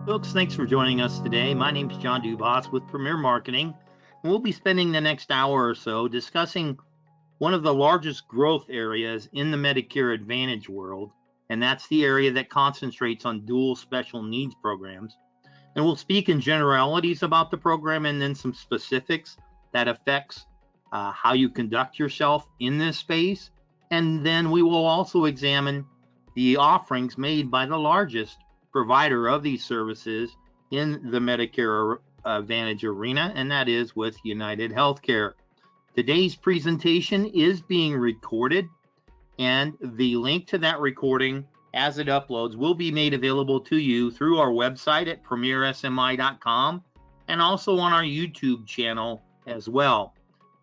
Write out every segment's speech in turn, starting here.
Folks, thanks for joining us today. My name is John Dubas with Premier Marketing, and we'll be spending the next hour or so discussing one of the largest growth areas in the Medicare Advantage world, and that's the area that concentrates on dual special needs programs. And we'll speak in generalities about the program and then some specifics that affects how you conduct yourself in this space. And then we will also examine the offerings made by the largest provider of these services in the Medicare Advantage arena, and that is with United Healthcare. Today's presentation is being recorded, and the link to that recording as it uploads will be made available to you through our website at premiersmi.com and also on our YouTube channel as well.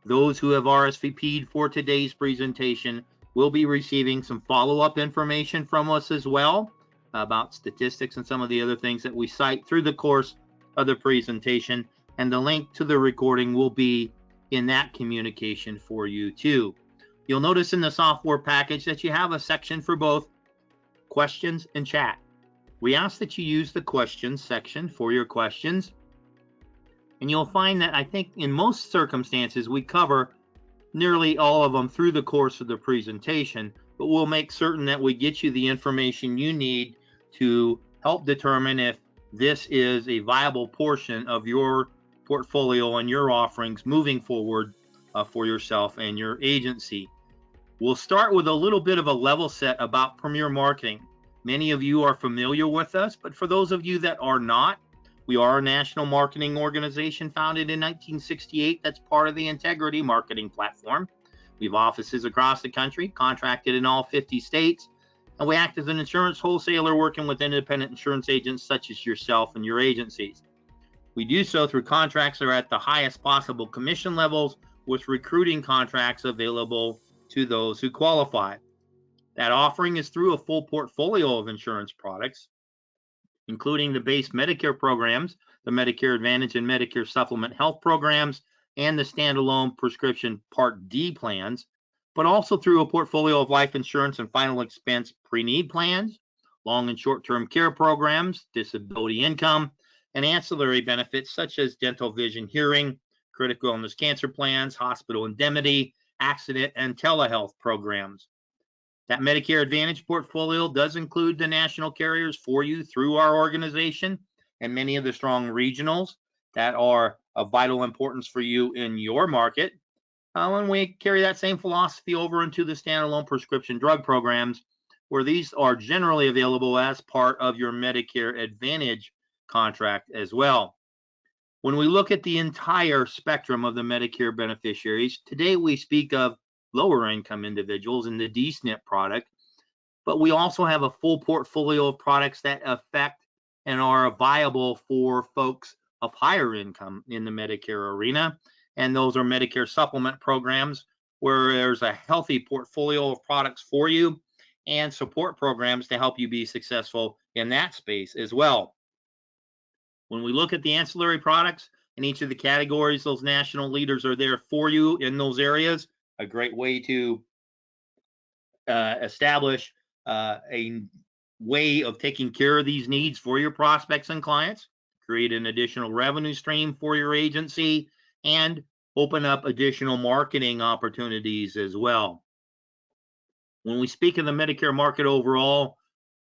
Those who have RSVP'd for today's presentation will be receiving some follow-up information from us as well about statistics and some of the other things that we cite through the course of the presentation, and the link to the recording will be in that communication for you too. You'll notice in the software package that you have a section for both questions and chat. We ask that you use the questions section for your questions, and you'll find that I think in most circumstances we cover nearly all of them through the course of the presentation, but we'll make certain that we get you the information you need to help determine if this is a viable portion of your portfolio and your offerings moving forward for yourself and your agency. We'll start with a little bit of a level set about Premier Marketing. Many of you are familiar with us, but for those of you that are not, we are a national marketing organization founded in 1968 that's part of the Integrity Marketing Platform. We have offices across the country, contracted in all 50 states, and we act as an insurance wholesaler working with independent insurance agents such as yourself and your agencies. We do so through contracts that are at the highest possible commission levels, with recruiting contracts available to those who qualify. That offering is through a full portfolio of insurance products, including the base Medicare programs, the Medicare Advantage and Medicare Supplement health programs, and the standalone prescription Part D plans, but also through a portfolio of life insurance and final expense pre-need plans, long and short-term care programs, disability income, and ancillary benefits such as dental, vision, hearing, critical illness cancer plans, hospital indemnity, accident, and telehealth programs. That Medicare Advantage portfolio does include the national carriers for you through our organization and many of the strong regionals that are of vital importance for you in your market. And we carry that same philosophy over into the standalone prescription drug programs, where these are generally available as part of your Medicare Advantage contract as well. When we look at the entire spectrum of the Medicare beneficiaries, today we speak of lower income individuals in the DSNP product, but we also have a full portfolio of products that affect and are viable for folks of higher income in the Medicare arena. And those are Medicare supplement programs, where there's a healthy portfolio of products for you and support programs to help you be successful in that space as well. When we look at the ancillary products in each of the categories, those national leaders are there for you in those areas. A great way to establish a way of taking care of these needs for your prospects and clients, create an additional revenue stream for your agency, and open up additional marketing opportunities as well. When we speak of the Medicare market overall,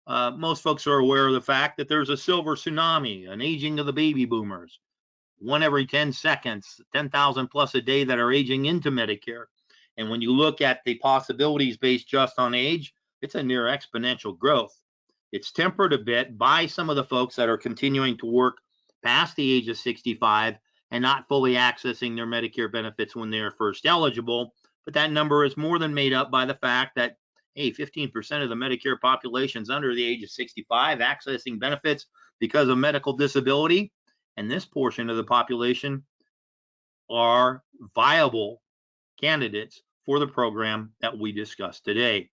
most folks are aware of the fact that there's a silver tsunami, an aging of the baby boomers. One every 10 seconds, 10,000 plus a day that are aging into Medicare. And when you look at the possibilities based just on age, it's a near exponential growth. It's tempered a bit by some of the folks that are continuing to work past the age of 65 and not fully accessing their Medicare benefits when they're first eligible. But that number is more than made up by the fact that, hey, 15% of the Medicare population is under the age of 65 accessing benefits because of medical disability. And this portion of the population are viable candidates for the program that we discussed today.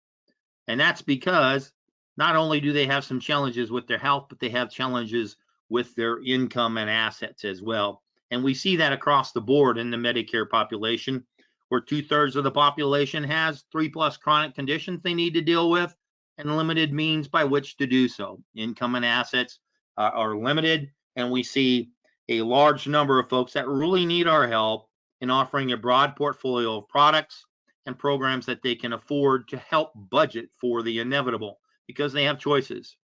And that's because not only do they have some challenges with their health, but they have challenges with their income and assets as well. And we see that across the board in the Medicare population, where 2/3 of the population has 3+ chronic conditions they need to deal with and limited means by which to do so. Income and assets are limited, and we see a large number of folks that really need our help in offering a broad portfolio of products and programs that they can afford to help budget for the inevitable, because they have choices.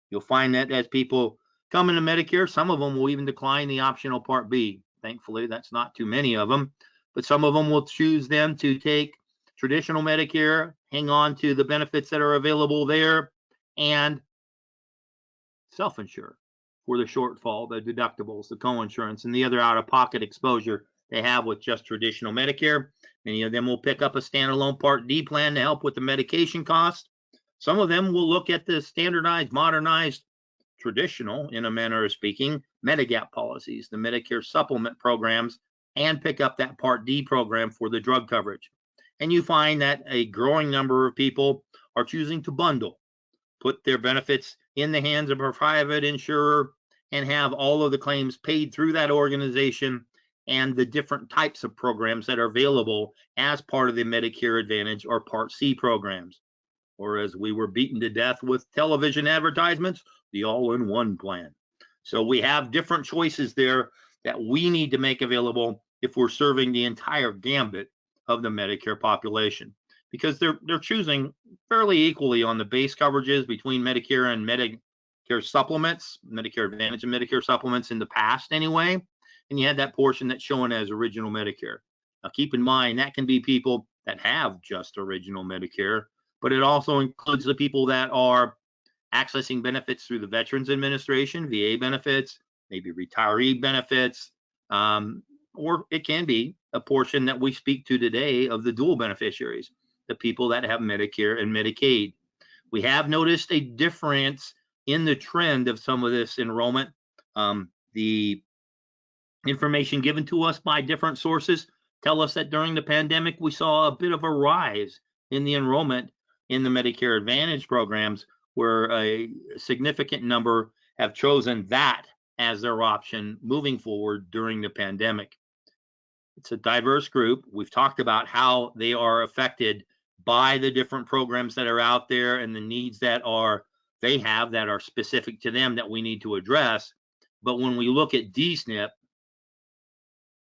You'll find that as people come into Medicare, some of them will even decline the optional Part B. Thankfully, that's not too many of them, but some of them will choose then to take traditional Medicare, hang on to the benefits that are available there, and self-insure for the shortfall, the deductibles, the co-insurance, and the other out-of-pocket exposure they have with just traditional Medicare. Many of them will pick up a standalone Part D plan to help with the medication cost. Some of them will look at the standardized, modernized, traditional, in a manner of speaking, Medigap policies, the Medicare supplement programs, and pick up that Part D program for the drug coverage. And you find that a growing number of people are choosing to bundle, put their benefits in the hands of a private insurer, and have all of the claims paid through that organization and the different types of programs that are available as part of the Medicare Advantage or Part C programs. Or as we were beaten to death with television advertisements, the all-in-one plan. So we have different choices there that we need to make available if we're serving the entire gambit of the Medicare population, because they're choosing fairly equally on the base coverages between Medicare and Medicare supplements, Medicare Advantage and Medicare supplements in the past anyway. And you had that portion that's shown as original Medicare. Now keep in mind that can be people that have just original Medicare, but it also includes the people that are accessing benefits through the Veterans Administration, VA benefits, maybe retiree benefits, or it can be a portion that we speak to today of the dual beneficiaries, the people that have Medicare and Medicaid. We have noticed a difference in the trend of some of this enrollment. The information given to us by different sources tell us that during the pandemic, we saw a bit of a rise in the enrollment in the Medicare Advantage programs, where a significant number have chosen that as their option moving forward during the pandemic. It's a diverse group. We've talked about how they are affected by the different programs that are out there and the needs that they have that are specific to them that we need to address. But when we look at DSNP,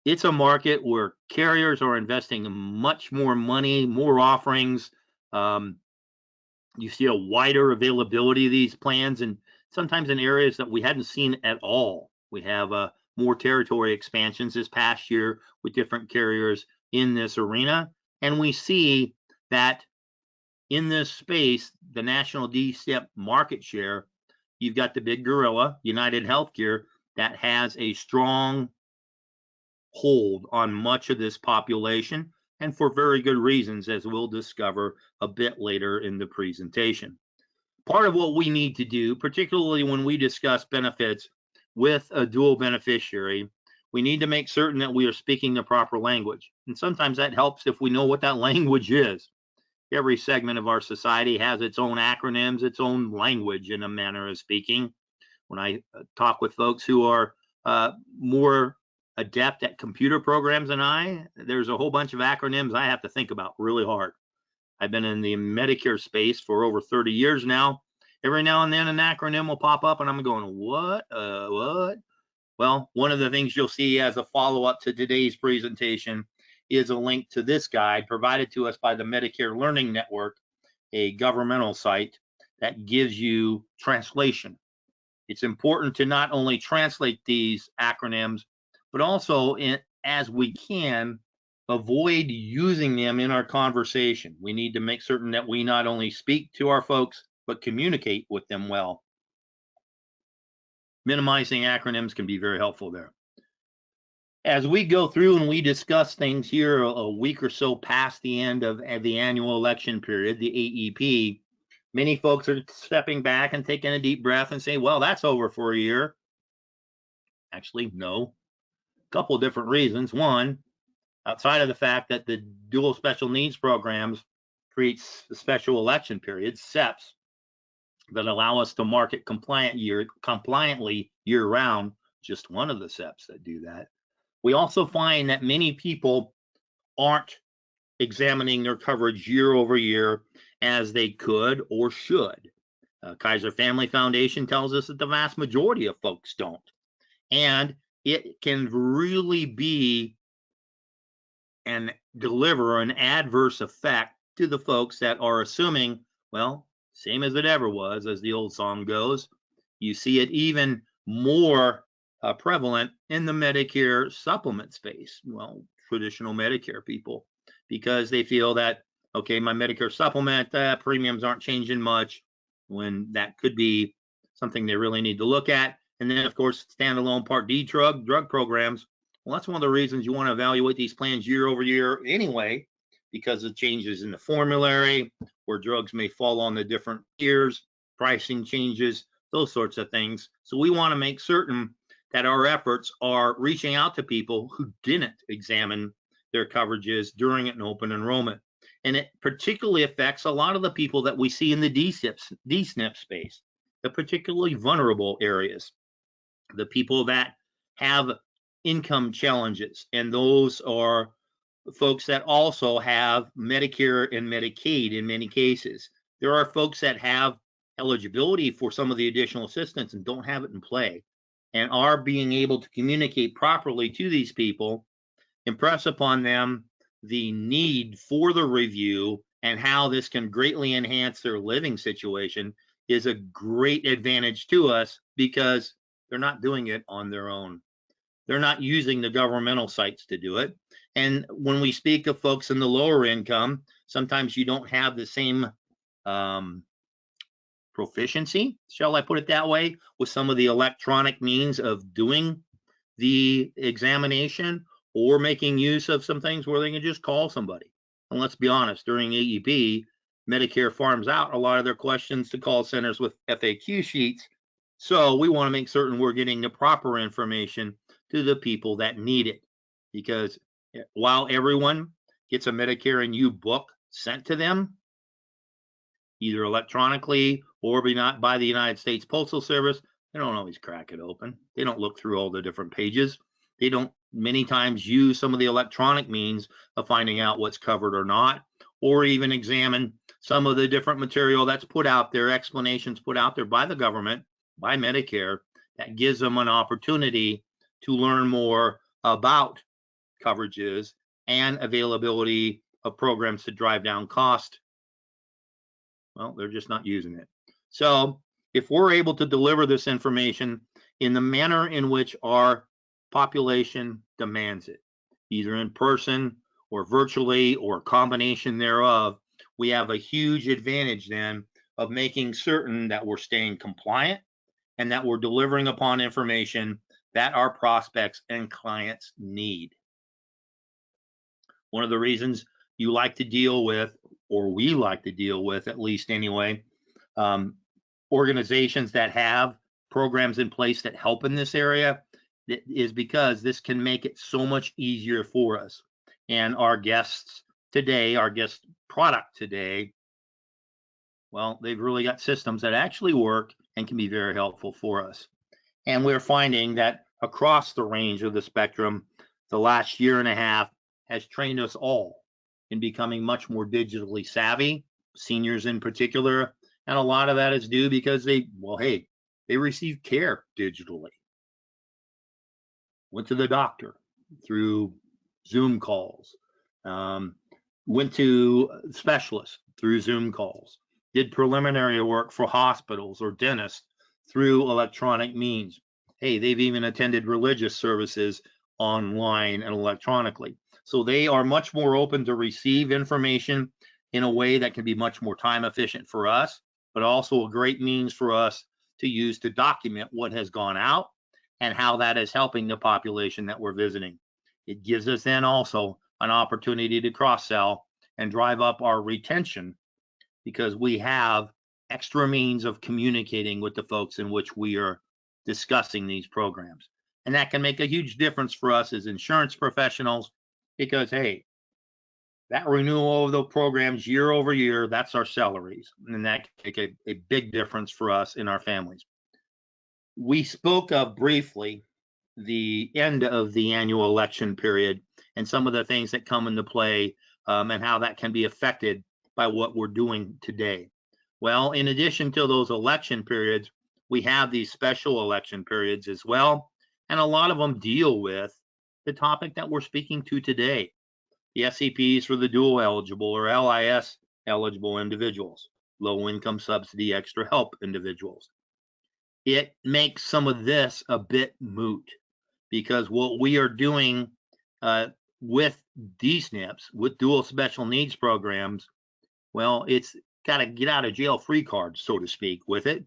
it's a market where carriers are investing much more money, more offerings. You see a wider availability of these plans, and sometimes in areas that we hadn't seen at all. We have more territory expansions this past year with different carriers in this arena. And we see that in this space, the national DSNP market share, you've got the big gorilla, United Healthcare, that has a strong hold on much of this population, and for very good reasons, as we'll discover a bit later in the presentation. Part of what we need to do, particularly when we discuss benefits with a dual beneficiary, we need to make certain that we are speaking the proper language. And sometimes that helps if we know what that language is. Every segment of our society has its own acronyms, its own language, in a manner of speaking. When I talk with folks who are more adept at computer programs than there's a whole bunch of acronyms I have to think about really hard. I've been in the Medicare space for over 30 years now. Every now and then an acronym will pop up and I'm going, what? Well, one of the things you'll see as a follow-up to today's presentation is a link to this guide provided to us by the Medicare Learning Network, a governmental site that gives you translation. It's important to not only translate these acronyms, but also, as we can, avoid using them in our conversation. We need to make certain that we not only speak to our folks, but communicate with them well. Minimizing acronyms can be very helpful there. As we go through and we discuss things here a week or so past the end of the annual election period, the AEP, many folks are stepping back and taking a deep breath and saying, well, that's over for a year. Actually, no. A couple of different reasons. One, outside of the fact that the dual special needs programs creates special election periods, SEPs, that allow us to market compliantly year-round, just one of the SEPs that do that. We also find that many people aren't examining their coverage year over year as they could or should. Kaiser Family Foundation tells us that the vast majority of folks don't. And it can really be and deliver an adverse effect to the folks that are assuming, well, same as it ever was, as the old song goes. You see it even more prevalent in the Medicare supplement space. Well, traditional Medicare people, because they feel that, okay, my Medicare supplement premiums aren't changing much, when that could be something they really need to look at. And then, of course, standalone Part D drug programs. Well, that's one of the reasons you want to evaluate these plans year over year anyway, because of changes in the formulary, where drugs may fall on the different tiers, pricing changes, those sorts of things. So we want to make certain that our efforts are reaching out to people who didn't examine their coverages during an open enrollment. And it particularly affects a lot of the people that we see in the DSNP space, the particularly vulnerable areas, the people that have income challenges, and those are folks that also have Medicare and Medicaid in many cases. There are folks that have eligibility for some of the additional assistance and don't have it in play, and are being able to communicate properly to these people, impress upon them the need for the review and how this can greatly enhance their living situation is a great advantage to us, because they're not doing it on their own. They're not using the governmental sites to do it. And when we speak of folks in the lower income, sometimes you don't have the same proficiency, shall I put it that way, with some of the electronic means of doing the examination, or making use of some things where they can just call somebody. And let's be honest, during AEP, Medicare farms out a lot of their questions to call centers with FAQ sheets. So we want to make certain we're getting the proper information to the people that need it. Because while everyone gets a Medicare and You book sent to them, either electronically or by the United States Postal Service, they don't always crack it open. They don't look through all the different pages. They don't many times use some of the electronic means of finding out what's covered or not, or even examine some of the different material that's put out there, explanations put out there by the government, by Medicare, that gives them an opportunity to learn more about coverages and availability of programs to drive down cost. Well, they're just not using it. So if we're able to deliver this information in the manner in which our population demands it, either in person or virtually or a combination thereof, we have a huge advantage then of making certain that we're staying compliant and that we're delivering upon information that our prospects and clients need. One of the reasons you like to deal with, or we like to deal with at least anyway, organizations that have programs in place that help in this area, is because this can make it so much easier for us. And our guests today, our guest product today, well, they've really got systems that actually work and can be very helpful for us. And we're finding that across the range of the spectrum, the last year and a half has trained us all in becoming much more digitally savvy, seniors in particular. And a lot of that is due because they receive care digitally. Went to the doctor through Zoom calls, went to specialists through Zoom calls, did preliminary work for hospitals or dentists through electronic means. Hey, they've even attended religious services online and electronically. So they are much more open to receive information in a way that can be much more time efficient for us, but also a great means for us to use to document what has gone out and how that is helping the population that we're visiting. It gives us then also an opportunity to cross-sell and drive up our retention, because we have extra means of communicating with the folks in which we are discussing these programs. And that can make a huge difference for us as insurance professionals, because, hey, that renewal of the programs year over year, that's our salaries. And that can make a big difference for us in our families. We spoke of briefly the end of the annual election period and some of the things that come into play, and how that can be affected by what we're doing today. Well, in addition to those election periods, we have these special election periods as well. And a lot of them deal with the topic that we're speaking to today, the SEPs for the dual eligible or LIS eligible individuals, low income subsidy extra help individuals. It makes some of this a bit moot because what we are doing with DSNPs, with dual special needs programs, well, it's got a get out of jail free card, so to speak, with it,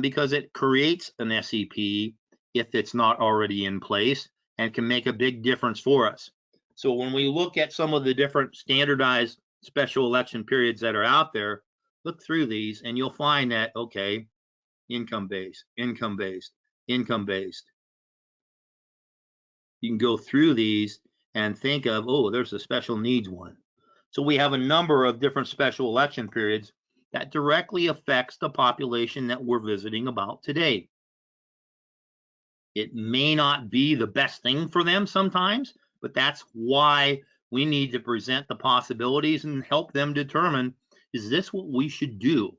because it creates an SEP if it's not already in place and can make a big difference for us. So when we look at some of the different standardized special election periods that are out there, look through these and you'll find that, okay, income based, income based, income based. You can go through these and think of, oh, there's a special needs one. So we have a number of different special election periods that directly affects the population that we're visiting about today. It may not be the best thing for them sometimes, but that's why we need to present the possibilities and help them determine, is this what we should do?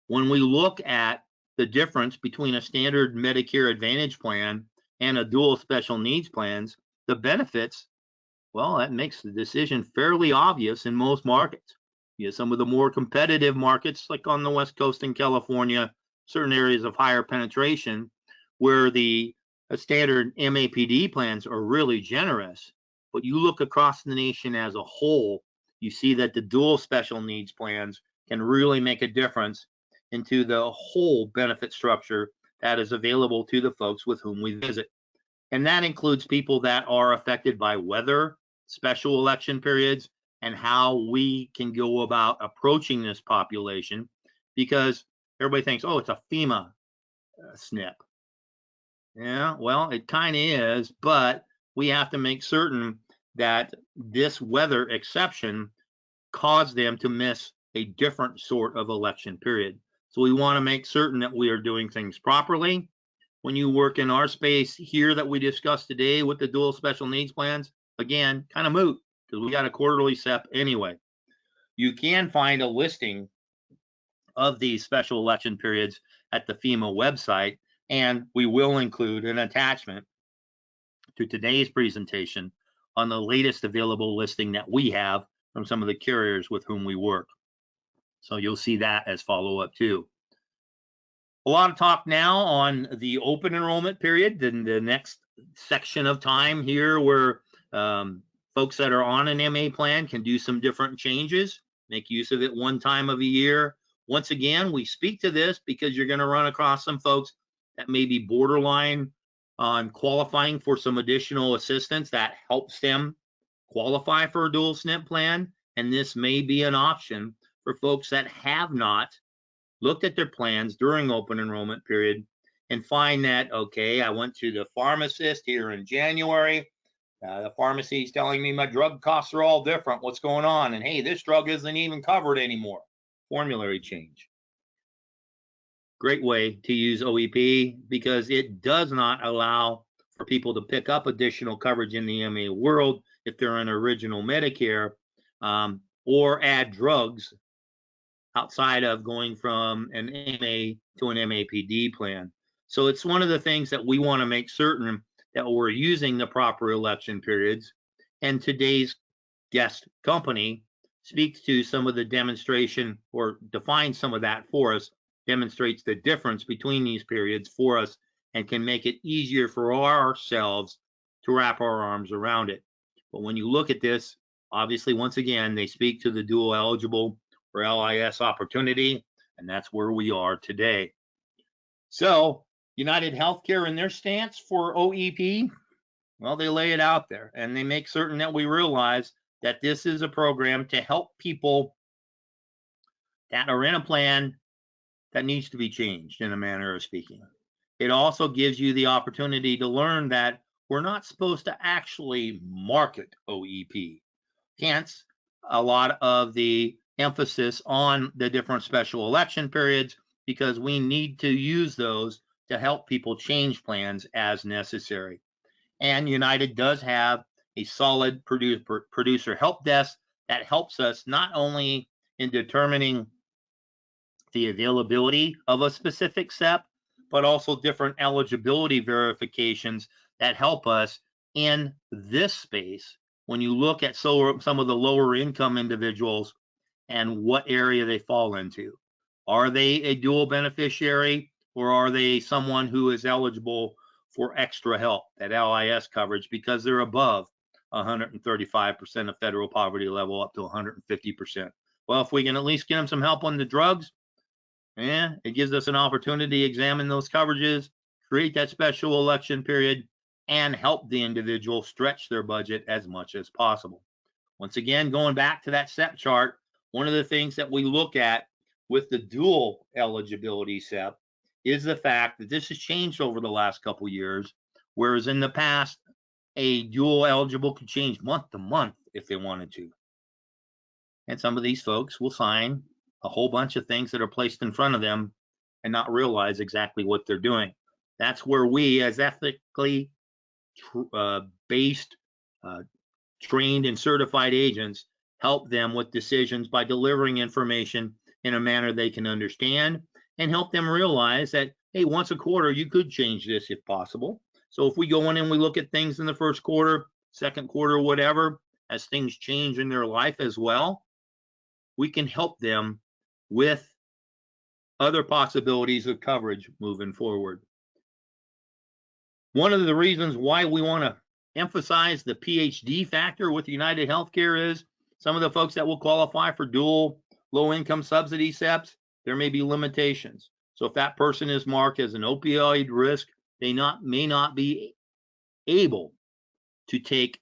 When we look at the difference between a standard Medicare Advantage plan and a dual special needs plans, the benefits, well, that makes the decision fairly obvious in most markets. You know, some of the more competitive markets, like on the West Coast in California, certain areas of higher penetration, where the standard MAPD plans are really generous. But you look across the nation as a whole, you see that the dual special needs plans can really make a difference into the whole benefit structure that is available to the folks with whom we visit. And that includes people that are affected by weather, special election periods, and how we can go about approaching this population, because everybody thinks, oh, it's a FEMA SNP. Yeah, well, it kind of is, but we have to make certain that this weather exception caused them to miss a different sort of election period. So we want to make certain that we are doing things properly. When you work in our space here that we discussed today with the dual special needs plans, again, kind of moot because we got a quarterly SEP anyway. You can find a listing of these special election periods at the FEMA website, and we will include an attachment to today's presentation on the latest available listing that we have from some of the carriers with whom we work. So you'll see that as follow-up too. A lot of talk now on the open enrollment period, then the next section of time here where folks that are on an MA plan can do some different changes, make use of it one time of a year. Once again, we speak to this because you're going to run across some folks that may be borderline on qualifying for some additional assistance that helps them qualify for a dual SNP plan. And this may be an option for folks that have not looked at their plans during open enrollment period and find that, okay, I went to the pharmacist here in January. The pharmacy is telling me my drug costs are all different. What's going on? And hey, this drug isn't even covered anymore. Formulary change. Great way to use OEP because it does not allow for people to pick up additional coverage in the MA world if they're in original Medicare, or add drugs outside of going from an MA to an MAPD plan. So it's one of the things that we want to make certain that we're using the proper election periods. And today's guest company speaks to some of the demonstration or defines some of that for us, demonstrates the difference between these periods for us, and can make it easier for ourselves to wrap our arms around it. But when you look at this, obviously, once again, they speak to the dual eligible for LIS opportunity, and that's where we are today. So United Healthcare in their stance for OEP, well, they lay it out there and they make certain that we realize that this is a program to help people that are in a plan that needs to be changed, in a manner of speaking. It also gives you the opportunity to learn that we're not supposed to actually market OEP. Hence, a lot of the emphasis on the different special election periods, because we need to use those to help people change plans as necessary. And United does have a solid producer help desk that helps us not only in determining the availability of a specific SEP, but also different eligibility verifications that help us in this space when you look at some of the lower income individuals and what area they fall into. Are they a dual beneficiary, or are they someone who is eligible for extra help, that LIS coverage, because they're above 135% of federal poverty level up to 150%? Well, if we can at least get them some help on the drugs, it gives us an opportunity to examine those coverages, create that special election period, and help the individual stretch their budget as much as possible. Once again, going back to that SEP chart, one of the things that we look at with the dual eligibility SEP is the fact that this has changed over the last couple of years, whereas in the past, a dual eligible could change month to month if they wanted to. And some of these folks will sign a whole bunch of things that are placed in front of them and not realize exactly what they're doing. That's where we, as ethically based, trained and certified agents, help them with decisions by delivering information in a manner they can understand, and help them realize that, hey, once a quarter, you could change this if possible. So if we go in and we look at things in the first quarter, second quarter, whatever, as things change in their life as well, we can help them with other possibilities of coverage moving forward. One of the reasons why we want to emphasize the PhD factor with United Healthcare is some of the folks that will qualify for dual low-income subsidy SEPs, there may be limitations. So if that person is marked as an opioid risk, they may not be able to take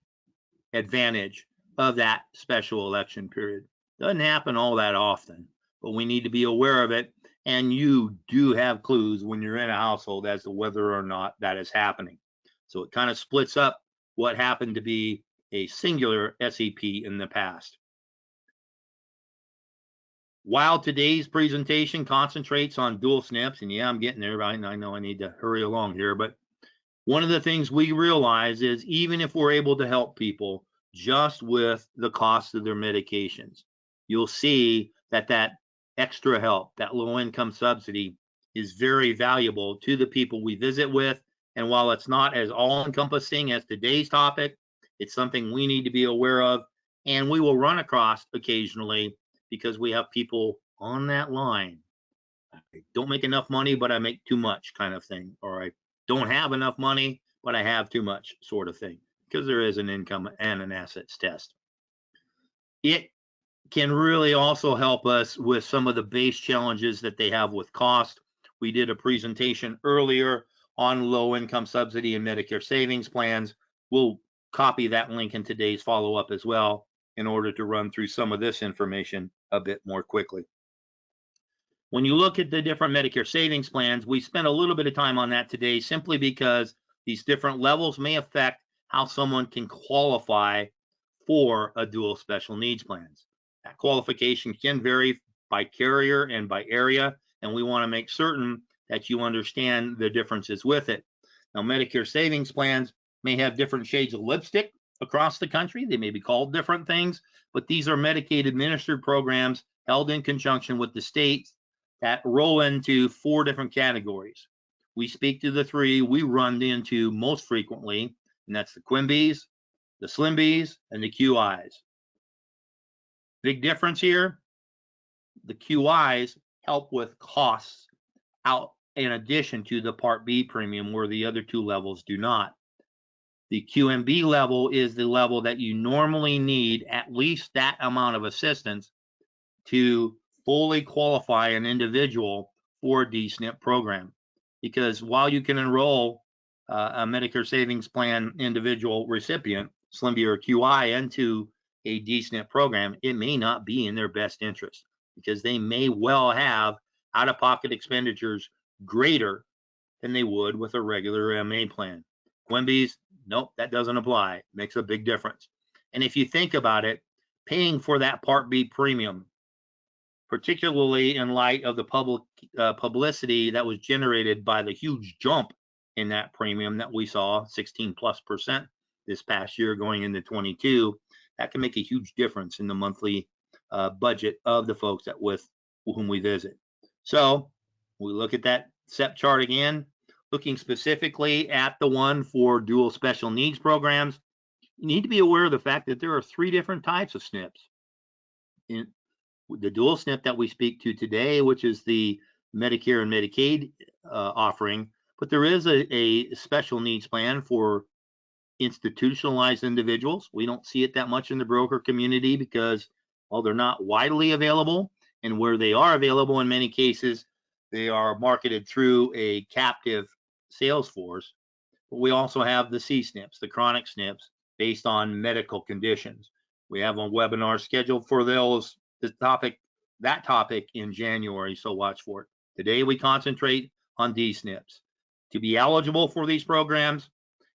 advantage of that special election period. Doesn't happen all that often, but we need to be aware of it. And you do have clues when you're in a household as to whether or not that is happening. So it kind of splits up what happened to be a singular SEP in the past. While today's presentation concentrates on dual SNPs, and yeah, I'm getting there, right? I know I need to hurry along here, but one of the things we realize is even if we're able to help people just with the cost of their medications, you'll see that that extra help, that low-income subsidy, is very valuable to the people we visit with. And while it's not as all-encompassing as today's topic, it's something we need to be aware of, and we will run across occasionally because we have people on that line. I don't make enough money, but I make too much kind of thing, or I don't have enough money, but I have too much sort of thing, because there is an income and an assets test. It can really also help us with some of the base challenges that they have with cost. We did a presentation earlier on low income subsidy and Medicare savings plans. We'll copy that link in today's follow-up as well in order to run through some of this information a bit more quickly. When you look at the different Medicare savings plans, we spent a little bit of time on that today simply because these different levels may affect how someone can qualify for a dual special needs plans. That qualification can vary by carrier and by area, and we want to make certain that you understand the differences with it. Now, Medicare savings plans may have different shades of lipstick across the country. They may be called different things, but these are Medicaid administered programs held in conjunction with the states that roll into 4 different categories. We speak to the 3 we run into most frequently, and that's the QIMBs, the SlimBs, and the QIs. Big difference here, the QIs help with costs out in addition to the Part B premium, where the other 2 levels do not. The QMB level is the level that you normally need at least that amount of assistance to fully qualify an individual for a DSNP program. Because while you can enroll a Medicare savings plan individual recipient, SlimB or QI, into a DSNP program, it may not be in their best interest because they may well have out-of-pocket expenditures greater than they would with a regular MA plan. QIMBs, nope, that doesn't apply. It makes a big difference. And if you think about it, paying for that Part B premium, particularly in light of the public publicity that was generated by the huge jump in that premium that we saw, 16+% this past year going into 22, that can make a huge difference in the monthly budget of the folks with whom we visit. So we look at that SEP chart again, looking specifically at the one for dual special needs programs. You need to be aware of the fact that there are 3 different types of SNPs. In the dual SNP that we speak to today, which is the Medicare and Medicaid offering, but there is a special needs plan for institutionalized individuals. We don't see it that much in the broker community because, well, they're not widely available. And where they are available, in many cases, they are marketed through a captive sales force. But we also have the C-SNPs, the chronic SNPs, based on medical conditions. We have a webinar scheduled for that topic in January, so watch for it. Today we concentrate on D-SNPs. To be eligible for these programs,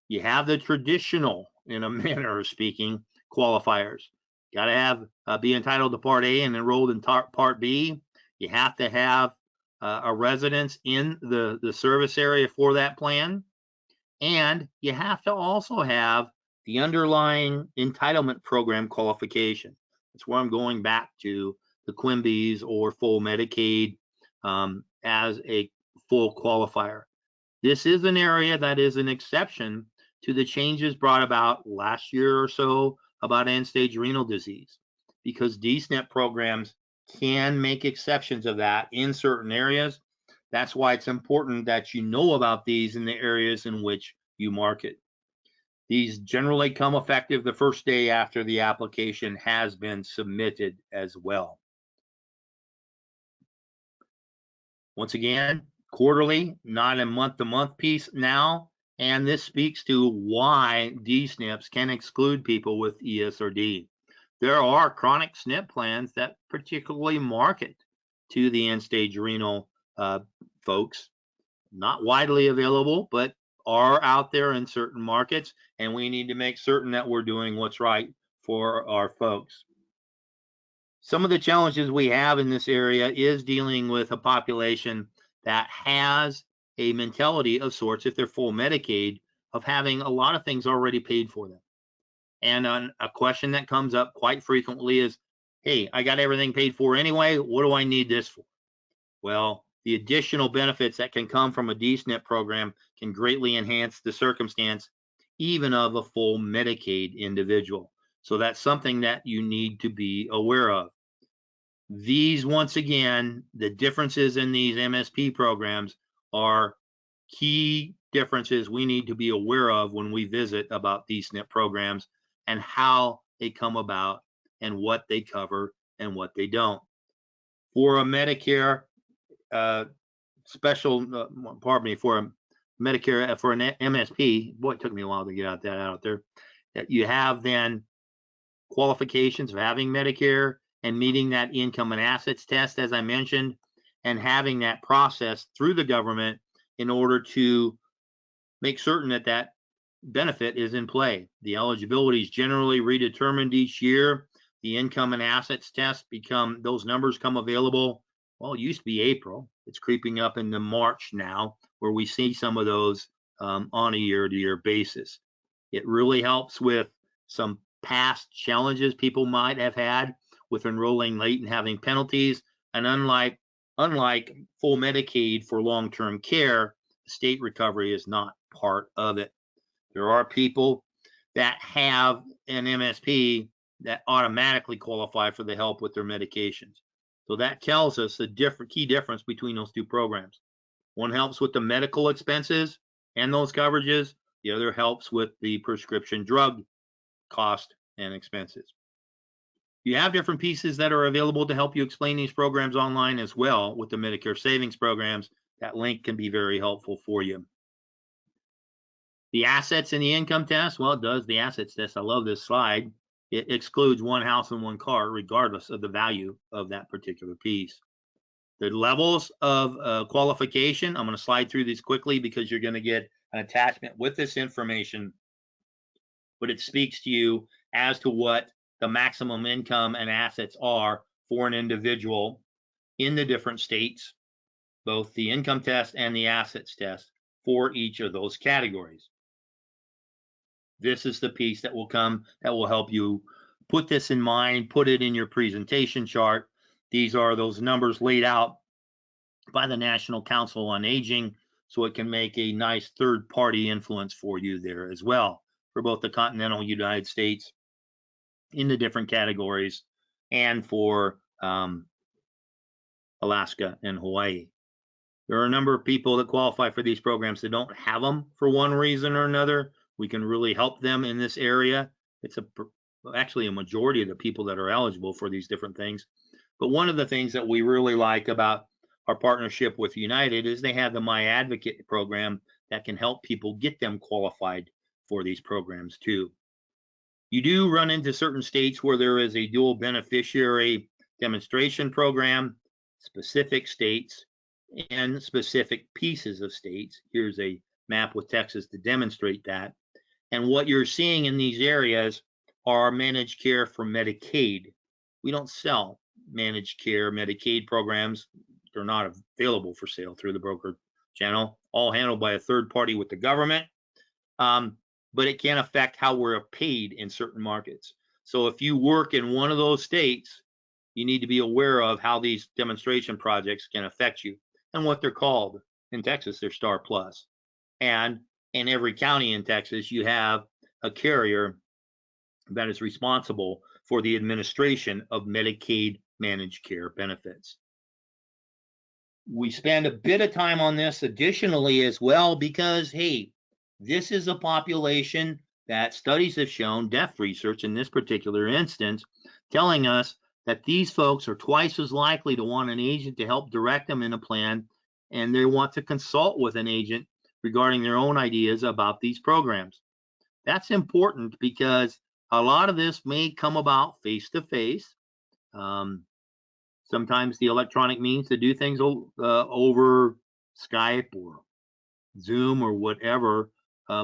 you have the traditional, in a manner of speaking, qualifiers. Got to have be entitled to Part A and enrolled in Part B. You have to have a residence in the service area for that plan. And you have to also have the underlying entitlement program qualification. That's where I'm going back to the Quimbys or full Medicaid as a full qualifier. This is an area that is an exception to the changes brought about last year or so about end-stage renal disease, because D-SNP programs can make exceptions of that in certain areas. That's why it's important that you know about these in the areas in which you market. These generally come effective the first day after the application has been submitted as well. Once again, quarterly, not a month-to-month piece now, and this speaks to why D-SNPs can exclude people with ESRD. There are chronic SNP plans that particularly market to the end-stage renal folks, not widely available, but are out there in certain markets, and we need to make certain that we're doing what's right for our folks. Some of the challenges we have in this area is dealing with a population that has a mentality of sorts, if they're full Medicaid, of having a lot of things already paid for them. And a question that comes up quite frequently is, hey, I got everything paid for anyway. What do I need this for? Well, the additional benefits that can come from a D-SNP program can greatly enhance the circumstance, even of a full Medicaid individual. So that's something that you need to be aware of. These, once again, the differences in these MSP programs are key differences we need to be aware of when we visit about these SNP programs and how they come about and what they cover and what they don't. For a Medicare for a Medicare, for an MSP, boy, it took me a while to get that out there, that you have then qualifications of having Medicare and meeting that income and assets test, as I mentioned, and having that process through the government in order to make certain that that benefit is in play. The eligibility is generally redetermined each year. The income and assets test those numbers come available. Well, it used to be April. It's creeping up into March now, where we see some of those on a year-to-year basis. It really helps with some past challenges people might have had with enrolling late and having penalties. And unlike full Medicaid for long-term care, state recovery is not part of it. There are people that have an MSP that automatically qualify for the help with their medications. So that tells us the key difference between those two programs. One helps with the medical expenses and those coverages. The other helps with the prescription drug cost and expenses. You have different pieces that are available to help you explain these programs online as well with the Medicare savings programs. That link can be very helpful for you. The assets and the income test, well, it does the assets test. I love this slide. It excludes one house and one car, regardless of the value of that particular piece. The levels of qualification, I'm going to slide through these quickly because you're going to get an attachment with this information, but it speaks to you as to what the maximum income and assets are for an individual in the different states, both the income test and the assets test for each of those categories. This is the piece that will help you put this in mind, put it in your presentation chart. These are those numbers laid out by the National Council on Aging, so it can make a nice third-party influence for you there as well, for both the continental United States in the different categories and for Alaska and Hawaii. There are a number of people that qualify for these programs that don't have them for one reason or another. We can really help them in this area. It's actually a majority of the people that are eligible for these different things. But one of the things that we really like about our partnership with United is they have the My Advocate program that can help people get them qualified for these programs too. You do run into certain states where there is a dual beneficiary demonstration program, specific states, and specific pieces of states. Here's a map with Texas to demonstrate that. And what you're seeing in these areas are managed care for Medicaid. We don't sell managed care Medicaid programs. They're not available for sale through the broker channel, all handled by a third party with the government. But it can affect how we're paid in certain markets. So if you work in one of those states, you need to be aware of how these demonstration projects can affect you and what they're called. In Texas, they're Star Plus. And in every county in Texas, you have a carrier that is responsible for the administration of Medicaid managed care benefits. We spend a bit of time on this additionally as well because, hey, this is a population that studies have shown, deaf research in this particular instance, telling us that these folks are twice as likely to want an agent to help direct them in a plan, and they want to consult with an agent regarding their own ideas about these programs. That's important because a lot of this may come about face to face. Sometimes the electronic means to do things over Skype or Zoom or whatever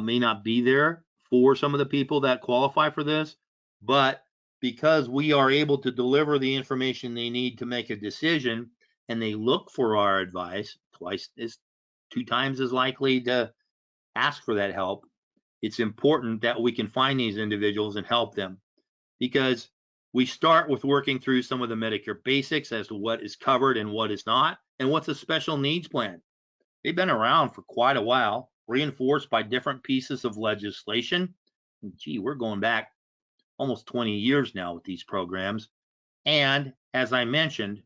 may not be there for some of the people that qualify for this, but because we are able to deliver the information they need to make a decision, and they look for our advice, two times as likely to ask for that help. It's important that we can find these individuals and help them, because we start with working through some of the Medicare basics as to what is covered and what is not, and what's a special needs plan. They've been around for quite a while, reinforced by different pieces of legislation. And gee, we're going back almost 20 years now with these programs. And as I mentioned,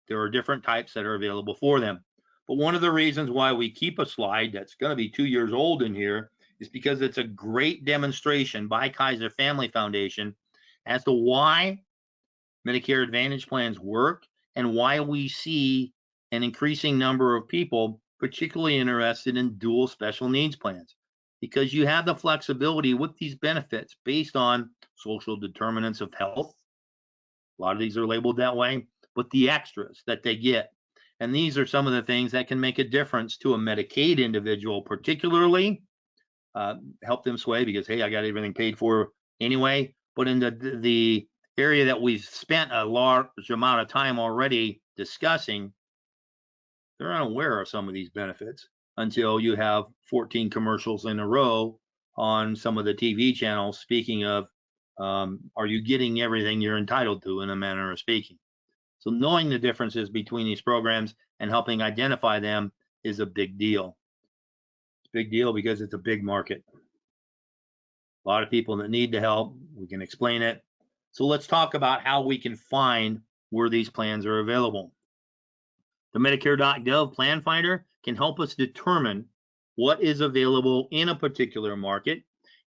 there are different types that are available for them. But one of the reasons why we keep a slide that's going to be 2 years old in here is because it's a great demonstration by Kaiser Family Foundation as to why Medicare Advantage plans work and why we see an increasing number of people particularly interested in dual special needs plans, because you have the flexibility with these benefits based on social determinants of health. A lot of these are labeled that way, but the extras that they get. And these are some of the things that can make a difference to a Medicaid individual, particularly help them sway because, hey, I got everything paid for anyway. But in the area that we've spent a large amount of time already discussing, they're unaware of some of these benefits until you have 14 commercials in a row on some of the TV channels speaking of, are you getting everything you're entitled to, in a manner of speaking. So knowing the differences between these programs and helping identify them is a big deal. It's a big deal because it's a big market. A lot of people that need the help, we can explain it. So let's talk about how we can find where these plans are available. The Medicare.gov Plan Finder can help us determine what is available in a particular market,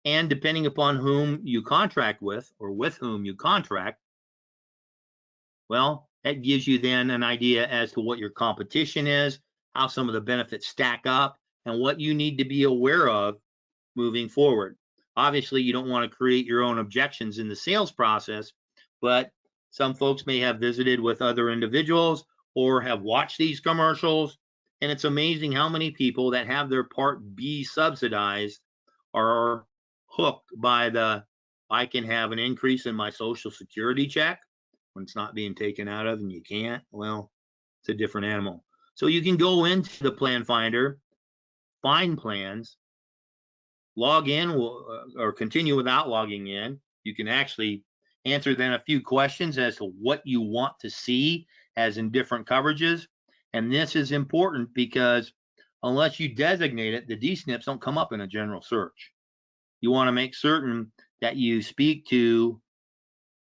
and depending upon whom you contract with or with whom you contract, well, that gives you then an idea as to what your competition is, how some of the benefits stack up, and what you need to be aware of moving forward. Obviously, you don't want to create your own objections in the sales process, but some folks may have visited with other individuals or have watched these commercials, and it's amazing how many people that have their Part B subsidized are hooked by the, I can have an increase in my Social Security check when it's not being taken out of and you can't. Well, it's a different animal. So you can go into the Plan Finder, find plans, log in or continue without logging in. You can actually answer then a few questions as to what you want to see as in different coverages. And this is important because unless you designate it, the DSNPs don't come up in a general search. You want to make certain that you speak to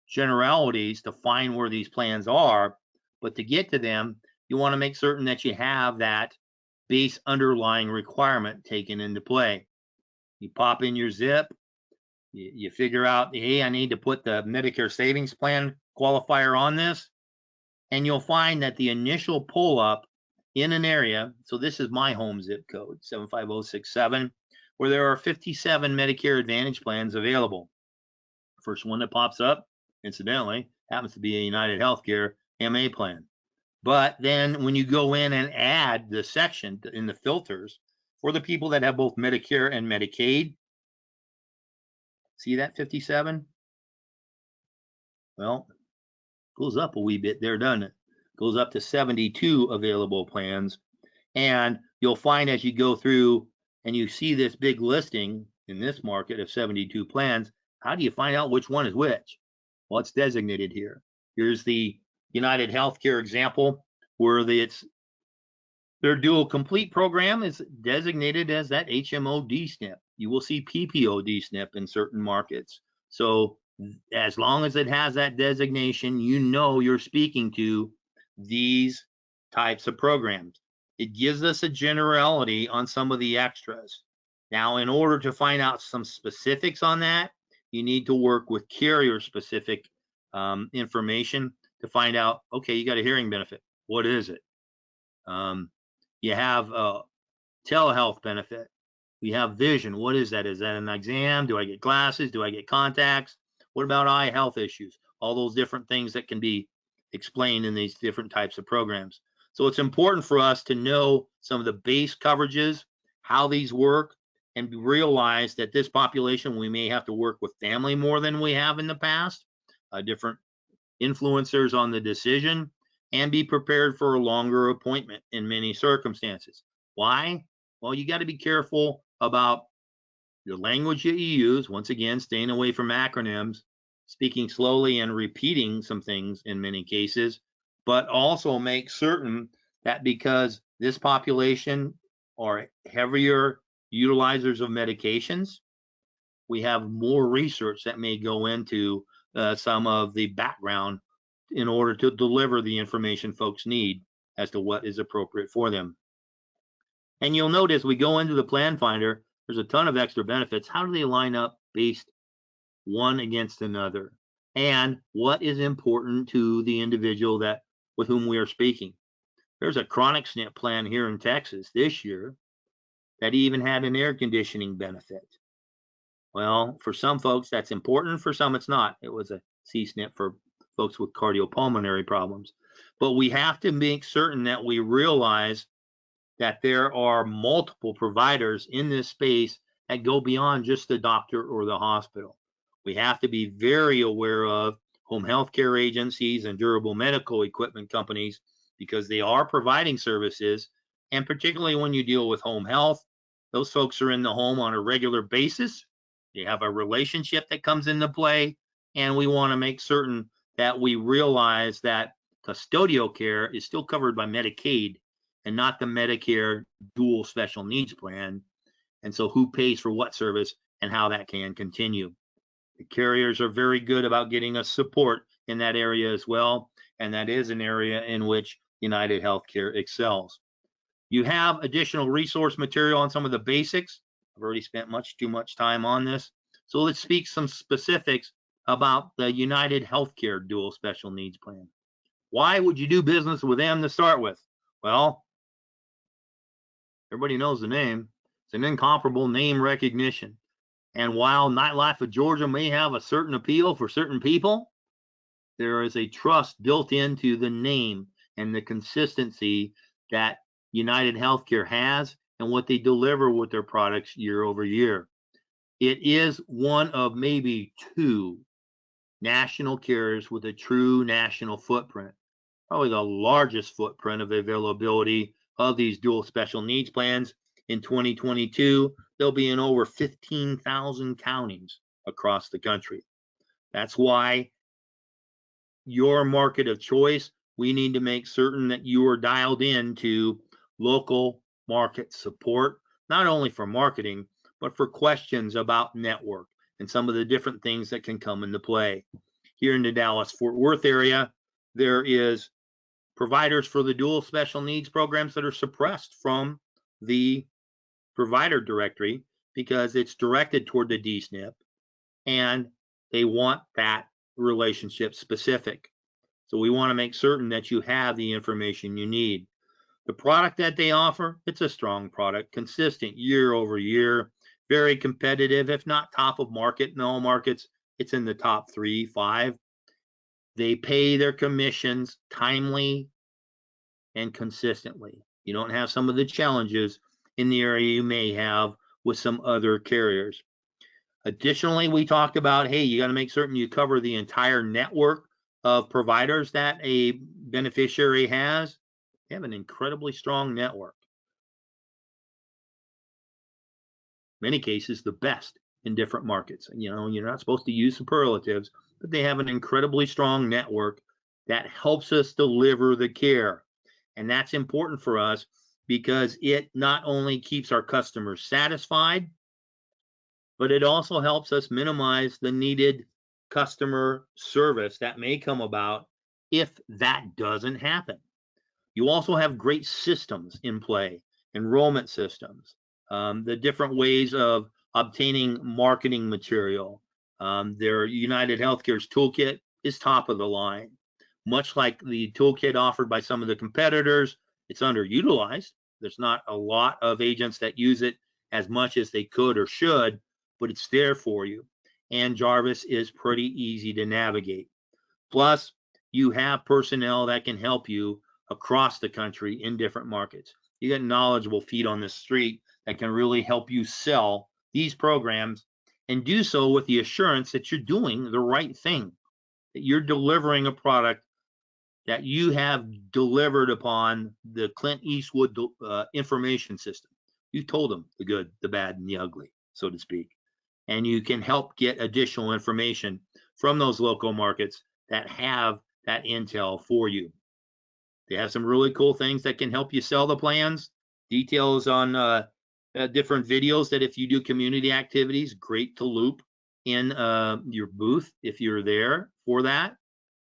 generalities to find where these plans are, but to get to them, you want to make certain that you have that base underlying requirement taken into play. You pop in your zip, you figure out, hey, I need to put the Medicare savings plan qualifier on this, and you'll find that the initial pull up in an area, so this is my home zip code, 75067, where there are 57 Medicare Advantage plans available. First one that pops up, incidentally, happens to be a United Healthcare MA plan. But then when you go in and add the section in the filters for the people that have both Medicare and Medicaid, see that 57? Well, goes up a wee bit there, doesn't it? Goes up to 72 available plans. And you'll find as you go through and you see this big listing in this market of 72 plans, how do you find out which one is which? Well, it's designated here. Here's the United Healthcare example where their dual complete program is designated as that HMO DSNP. You will see PPO DSNP in certain markets. So as long as it has that designation, you know you're speaking to these types of programs. It gives us a generality on some of the extras. Now, in order to find out some specifics on that, you need to work with carrier specific information to find out, okay, you got a hearing benefit. What is it? You have a telehealth benefit. We have vision. What is that? Is that an exam? Do I get glasses? Do I get contacts? What about eye health issues? All those different things that can be explained in these different types of programs. So it's important for us to know some of the base coverages, how these work, and realize that this population, we may have to work with family more than we have in the past, different influencers on the decision, and be prepared for a longer appointment in many circumstances. Why? Well, you got to be careful about the language that you use. Once again, staying away from acronyms, speaking slowly and repeating some things in many cases, but also make certain that because this population are heavier utilizers of medications, we have more research that may go into some of the background in order to deliver the information folks need as to what is appropriate for them. And you'll note as we go into the plan finder, there's a ton of extra benefits. How do they line up based one against another? And what is important to the individual that with whom we are speaking? There's a chronic SNP plan here in Texas this year that even had an air conditioning benefit. Well, for some folks that's important, for some it's not. It was a C-SNP for folks with cardiopulmonary problems. But we have to make certain that we realize that there are multiple providers in this space that go beyond just the doctor or the hospital. We have to be very aware of home health care agencies and durable medical equipment companies because they are providing services. And particularly when you deal with home health, those folks are in the home on a regular basis. They have a relationship that comes into play. And we want to make certain that we realize that custodial care is still covered by Medicaid and not the Medicare dual special needs plan. And so who pays for what service and how that can continue. The carriers are very good about getting us support in that area as well. And that is an area in which United Healthcare excels. You have additional resource material on some of the basics. I've already spent too much time on this. So let's speak some specifics about the United Healthcare dual special needs plan. Why would you do business with them to start with? Well, everybody knows the name. It's an incomparable name recognition. And while Nightlife of Georgia may have a certain appeal for certain people, there is a trust built into the name and the consistency that United Healthcare has and what they deliver with their products year over year. It is one of maybe two national carriers with a true national footprint, probably the largest footprint of availability of these dual special needs plans. In 2022, they'll be in over 15,000 counties across the country. That's why your market of choice we need to make certain that you are dialed in to local market support, not only for marketing, but for questions about network and some of the different things that can come into play. Here in the Dallas-Fort Worth area, there is providers for the dual special needs programs that are suppressed from the provider directory because it's directed toward the DSNP and they want that relationship specific. So we want to make certain that you have the information you need. The product that they offer, it's a strong product, consistent year over year, very competitive, if not top of market in all markets. It's in the top 3, 5. They pay their commissions timely and consistently. You don't have some of the challenges in the area you may have with some other carriers. Additionally, we talked about, hey, you got to make certain you cover the entire network of providers that a beneficiary has. They have an incredibly strong network. Many cases, the best in different markets. You know, you're not supposed to use superlatives, but they have an incredibly strong network that helps us deliver the care. And that's important for us because it not only keeps our customers satisfied, but it also helps us minimize the needed customer service that may come about if that doesn't happen. You also have great systems in play, enrollment systems, the different ways of obtaining marketing material. Their United Healthcare's toolkit is top of the line. Much like the toolkit offered by some of the competitors, it's underutilized. There's not a lot of agents that use it as much as they could or should, but it's there for you. And Jarvis is pretty easy to navigate. Plus, you have personnel that can help you across the country in different markets. You got knowledgeable feet on the street that can really help you sell these programs and do so with the assurance that you're doing the right thing, that you're delivering a product that you have delivered upon the Clint Eastwood information system. You told them the good, the bad, and the ugly, so to speak. And you can help get additional information from those local markets that have that intel for you. They have some really cool things that can help you sell the plans. Details on different videos that if you do community activities, great to loop in your booth if you're there for that.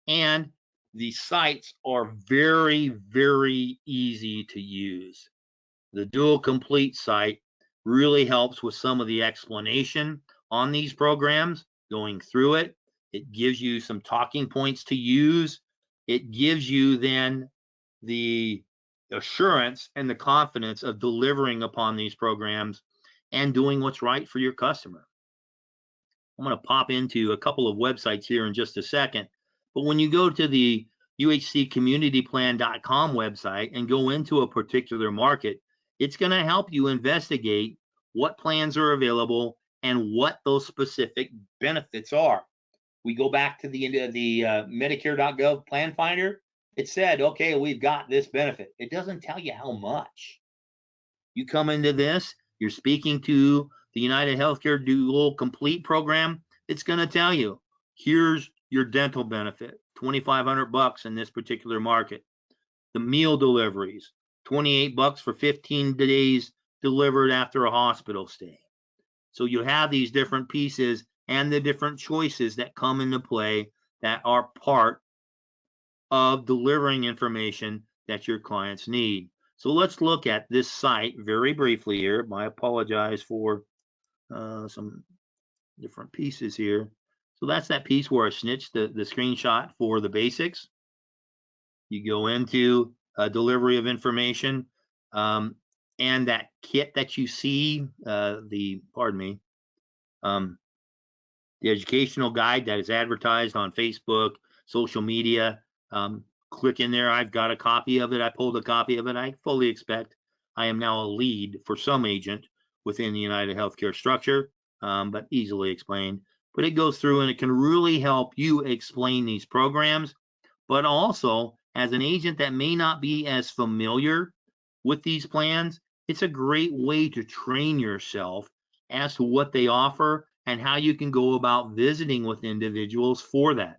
And the sites are very, very easy to use. The Dual Complete site really helps with some of the explanation on these programs, going through it. It gives you some talking points to use. It gives you then the assurance and the confidence of delivering upon these programs and doing what's right for your customer. I'm going to pop into a couple of websites here in just a second, but when you go to the uhccommunityplan.com website and go into a particular market, it's going to help you investigate what plans are available and what those specific benefits are. We go back to the Medicare.gov plan finder. It said, okay, we've got this benefit. It doesn't tell you how much. You come into this, you're speaking to the United Healthcare Dual Complete program. It's going to tell you, here's your dental benefit, $2,500 in this particular market. The meal deliveries, $28 for 15 days delivered after a hospital stay. So you have these different pieces and the different choices that come into play that are part of delivering information that your clients need. So let's look at this site very briefly here. I apologize for some different pieces here. So that's that piece where I snitched the screenshot for the basics. You go into delivery of information, and that kit that you see, the educational guide that is advertised on Facebook, social media. Click in there. I've got a copy of it. I pulled a copy of it. I fully expect I am now a lead for some agent within the United Healthcare structure, but easily explained. But it goes through and it can really help you explain these programs, but also as an agent that may not be as familiar with these plans, it's a great way to train yourself as to what they offer and how you can go about visiting with individuals for that.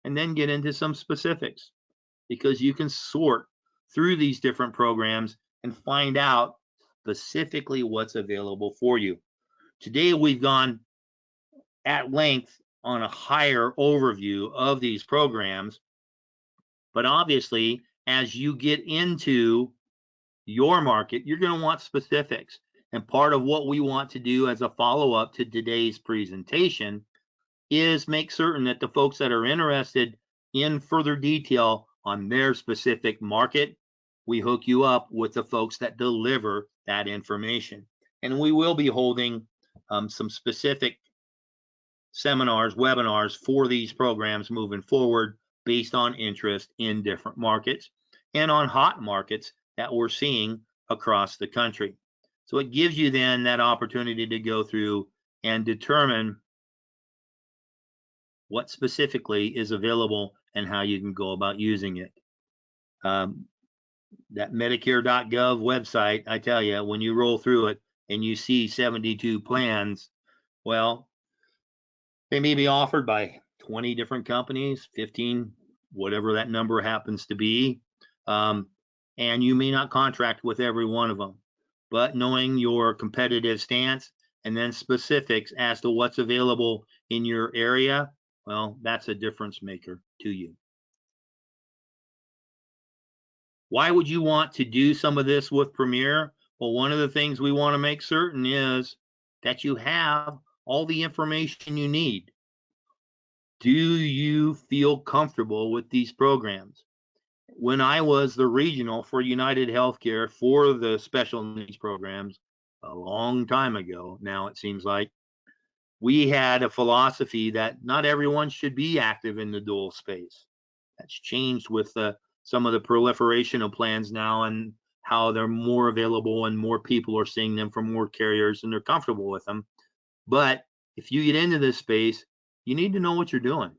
And then get into some specifics. because you can sort through these different programs and find out specifically what's available for you. Today, we've gone at length on a higher overview of these programs, but obviously, as you get into your market, you're going to want specifics. And part of what we want to do as a follow up to today's presentation is make certain that the folks that are interested in further detail on their specific market, we hook you up with the folks that deliver that information. And we will be holding some specific seminars, webinars for these programs moving forward based on interest in different markets and on hot markets that we're seeing across the country. So it gives you then that opportunity to go through and determine what specifically is available and how you can go about using it. That Medicare.gov website, I tell you, when you roll through it and you see 72 plans, well, they may be offered by 20 different companies, 15, whatever that number happens to be. And you may not contract with every one of them. But knowing your competitive stance and then specifics as to what's available in your area, well, that's a difference maker to you. Why would you want to do some of this with Premier? Well, one of the things we want to make certain is that you have all the information you need. Do you feel comfortable with these programs? When I was the regional for United Healthcare for the special needs programs a long time ago, now it seems like, we had a philosophy that not everyone should be active in the dual space. That's changed with some of the proliferation of plans now and how they're more available and more people are seeing them from more carriers and they're comfortable with them. But if you get into this space, you need to know what you're doing.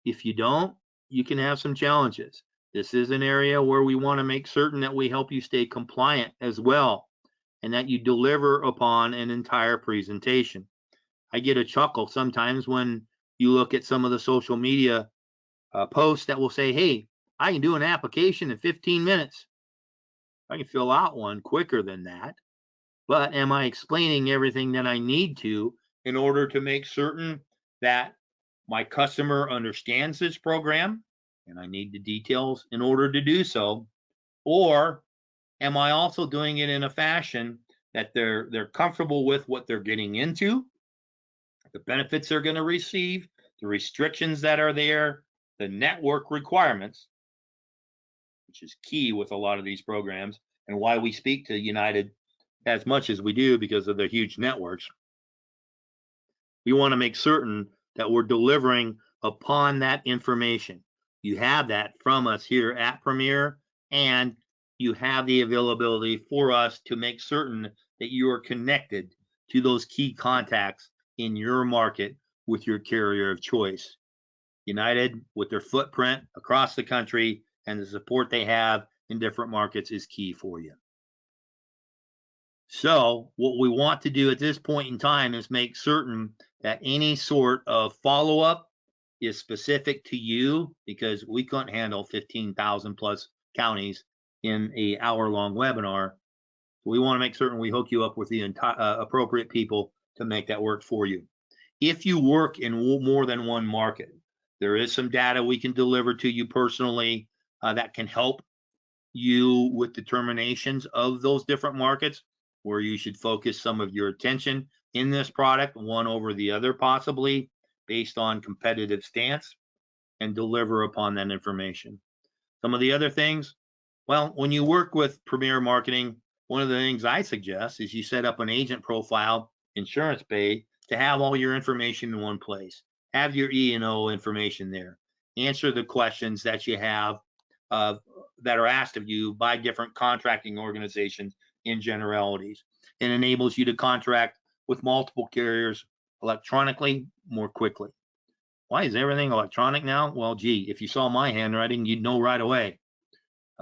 If you don't, you can have some challenges. This is an area where we want to make certain that we help you stay compliant as well and that you deliver upon an entire presentation. I get a chuckle sometimes when you look at some of the social media posts that will say, hey, I can do an application in 15 minutes. I can fill out one quicker than that. But am I explaining everything that I need to in order to make certain that my customer understands this program? And I need the details in order to do so. Or am I also doing it in a fashion that they're comfortable with what they're getting into, the benefits they're going to receive, the restrictions that are there, the network requirements, which is key with a lot of these programs, and why we speak to United as much as we do because of their huge networks. We want to make certain that we're delivering upon that information. You have that from us here at Premier, and you have the availability for us to make certain that you are connected to those key contacts in your market with your carrier of choice. United, with their footprint across the country and the support they have in different markets, is key for you. So what we want to do at this point in time is make certain that any sort of follow-up is specific to you, because we couldn't handle 15,000 plus counties in an hour-long webinar. We want to make certain we hook you up with the appropriate people to make that work for you. If you work in more than one market, there is some data we can deliver to you personally that can help you with determinations of those different markets where you should focus some of your attention in this product, one over the other possibly, based on competitive stance, and deliver upon that information. Some of the other things, well, when you work with Premier Marketing, one of the things I suggest is you set up an agent profile, Insurance Bay, to have all your information in one place. Have your E&O information there. Answer the questions that you have that are asked of you by different contracting organizations in generalities. It enables you to contract with multiple carriers electronically more quickly. Why is everything electronic now? Well, gee, if you saw my handwriting, you'd know right away.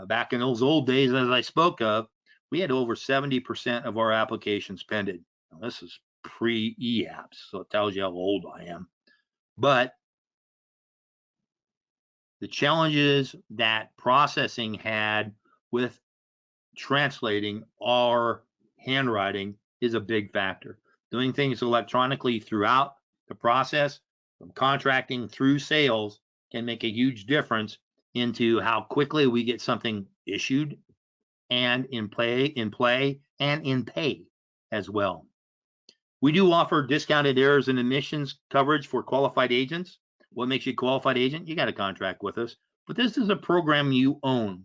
Back in those old days, as I spoke of, we had over 70% of our applications pending. Now, this is pre-e-apps, so it tells you how old I am. But The challenges that processing had with translating our handwriting is a big factor. Doing things electronically throughout the process, from contracting through sales, can make a huge difference into how quickly we get something issued and in play and in pay as well. We do offer discounted errors and omissions coverage for qualified agents. What makes you a qualified agent? You got to contract with us. But this is a program you own.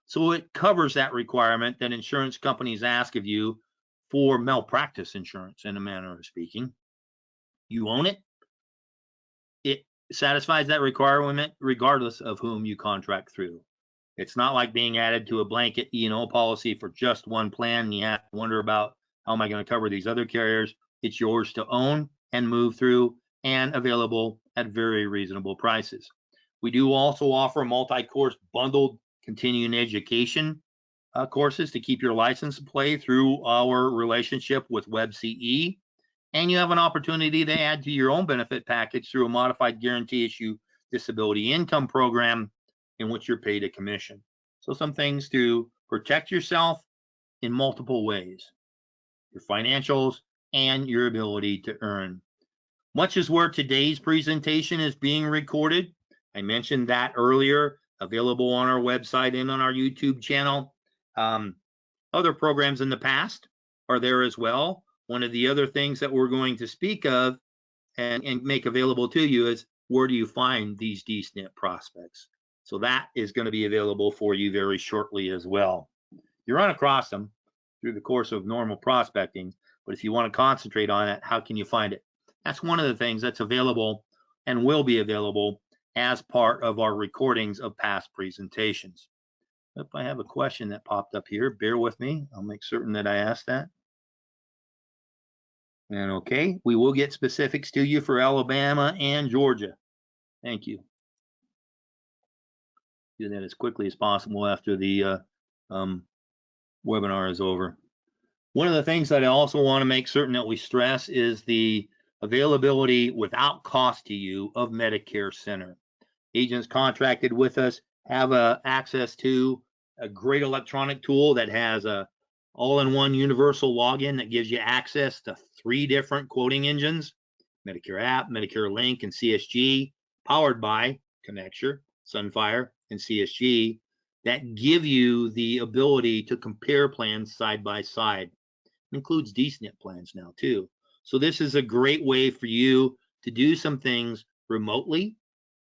So it covers that requirement that insurance companies ask of you for malpractice insurance, in a manner of speaking. You own it. It satisfies that requirement regardless of whom you contract through. It's not like being added to a blanket E&O policy for just one plan, and you have to wonder about, how am I going to cover these other carriers? It's yours to own and move through, and available at very reasonable prices. We do also offer multi-course bundled continuing education courses to keep your license in play through our relationship with WebCE. And you have an opportunity to add to your own benefit package through a modified guarantee issue disability income program in which you're paid a commission. So some things to protect yourself in multiple ways: your financials and your ability to earn. Much is where today's presentation is being recorded. I mentioned that earlier, available on our website and on our YouTube channel. Other programs in the past are there as well. One of the other things that we're going to speak of and make available to you is, where do you find these DSNP prospects? So that is going to be available for you very shortly as well. You run across them through the course of normal prospecting, but if you want to concentrate on it, how can you find it? That's one of the things that's available and will be available as part of our recordings of past presentations. If I have a question that popped up here, bear with me. I'll make certain that I ask that. And okay, we will get specifics to you for Alabama and Georgia. Thank you. Do that as quickly as possible after the webinar is over. One of the things that I also want to make certain that we stress is the availability without cost to you of Medicare Center. Agents contracted with us have access to a great electronic tool that has a all-in-one universal login that gives you access to 3 different quoting engines: Medicare App, Medicare Link, and CSG, powered by Connecture, Sunfire, and CSG, that give you the ability to compare plans side by side. It includes DSNP plans now too. So this is a great way for you to do some things remotely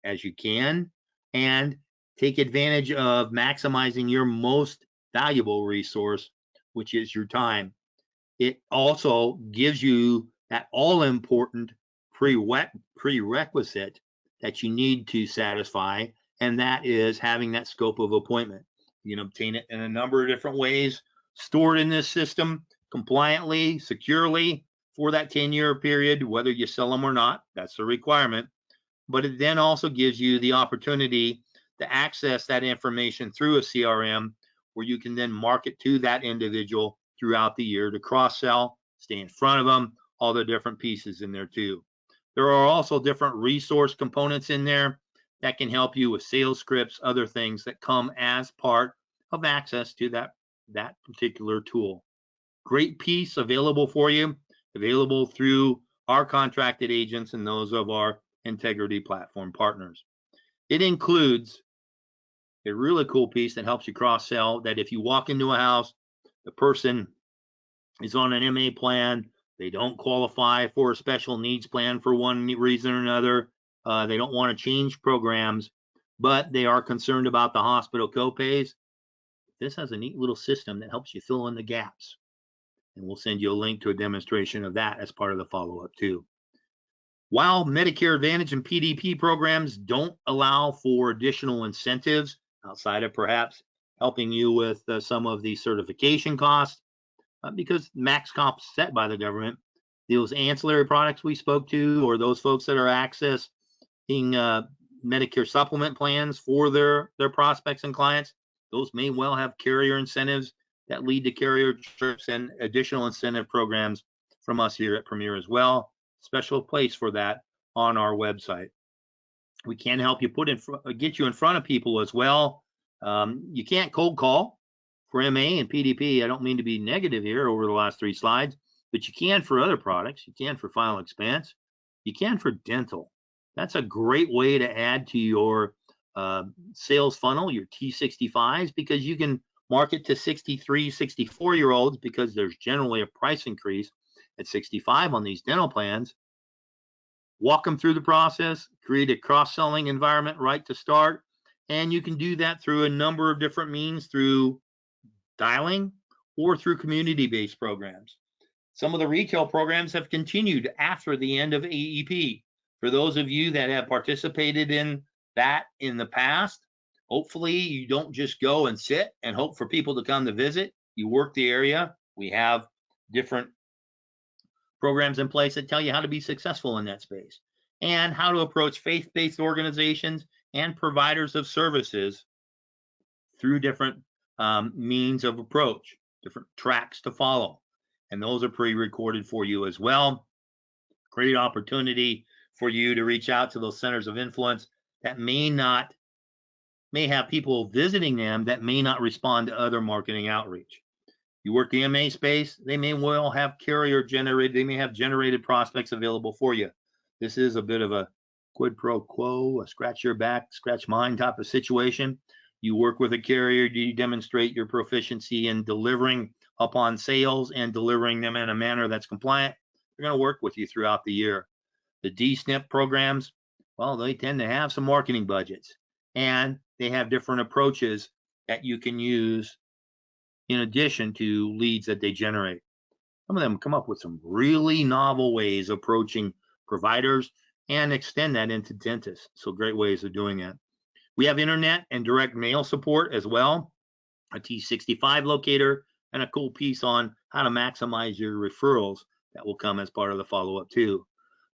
as you can, and take advantage of maximizing your most valuable resource, which is your time. It also gives you that all-important prerequisite that you need to satisfy, and that is having that scope of appointment. You can obtain it in a number of different ways, stored in this system compliantly, securely for that 10-year period, whether you sell them or not. That's the requirement. But it then also gives you the opportunity to access that information through a CRM, where you can then market to that individual throughout the year to cross-sell, stay in front of them, all the different pieces in there too. There are also different resource components in there that can help you with sales scripts, other things that come as part of access to that particular tool. Great piece available for you, available through our contracted agents and those of our Integrity Platform partners. It includes a really cool piece that helps you cross-sell, that if you walk into a house, the person is on an MA plan, they don't qualify for a special needs plan for one reason or another, they don't want to change programs, but they are concerned about the hospital copays. This has a neat little system that helps you fill in the gaps, and we'll send you a link to a demonstration of that as part of the follow-up too. While Medicare Advantage and PDP programs don't allow for additional incentives outside of perhaps helping you with some of the certification costs, because max comp is set by the government, those ancillary products we spoke to, or those folks that are accessing Medicare supplement plans for their prospects and clients, those may well have carrier incentives that lead to carrier trips and additional incentive programs from us here at Premier as well. Special place for that on our website. We can help you get you in front of people as well. You can't cold call for MA and PDP. I don't mean to be negative here over the last 3 slides, but you can for other products. You can for final expense. You can for dental. That's a great way to add to your sales funnel, your T65s, because you can market to 63, 64-year-olds because there's generally a price increase at 65 on these dental plans. Walk them through the process, create a cross-selling environment right to start, and you can do that through a number of different means, through dialing or through community-based programs. Some of the retail programs have continued after the end of AEP. For those of you that have participated in that in the past, hopefully you don't just go and sit and hope for people to come to visit. You work the area. We have different programs in place that tell you how to be successful in that space and how to approach faith-based organizations and providers of services through different means of approach, different tracks to follow. And those are pre-recorded for you as well. Great opportunity for you to reach out to those centers of influence that may have people visiting them that may not respond to other marketing outreach. You work the MA space, they may well have they may have generated prospects available for you. This is a bit of a quid pro quo, a scratch your back, scratch mine type of situation. You work with a carrier, you demonstrate your proficiency in delivering upon sales and delivering them in a manner that's compliant. They're going to work with you throughout the year. The DSNP programs, well, they tend to have some marketing budgets, and they have different approaches that you can use in addition to leads that they generate. Some of them come up with some really novel ways of approaching providers and extend that into dentists. So great ways of doing that. We have internet and direct mail support as well, a T65 locator, and a cool piece on how to maximize your referrals that will come as part of the follow-up too.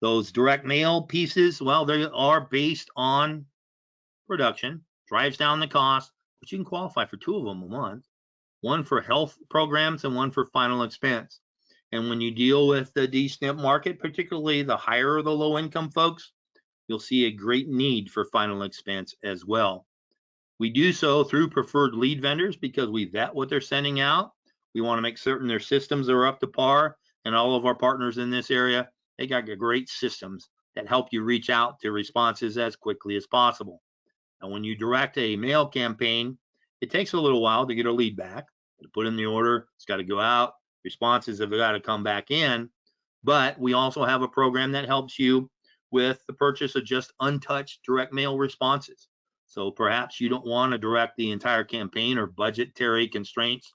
Those direct mail pieces, well, they are based on production, drives down the cost, but you can qualify for 2 of them a month, one for health programs and one for final expense. And when you deal with the DSNP market, particularly the higher or the low income folks, you'll see a great need for final expense as well. We do so through preferred lead vendors because we vet what they're sending out. We want to make certain their systems are up to par, and all of our partners in this area, they got great systems that help you reach out to responses as quickly as possible. And when you direct a mail campaign, it takes a little while to get a lead back. To put in the order, it's got to go out. Responses have got to come back in. But we also have a program that helps you with the purchase of just untouched direct mail responses. So perhaps you don't want to direct the entire campaign or budgetary constraints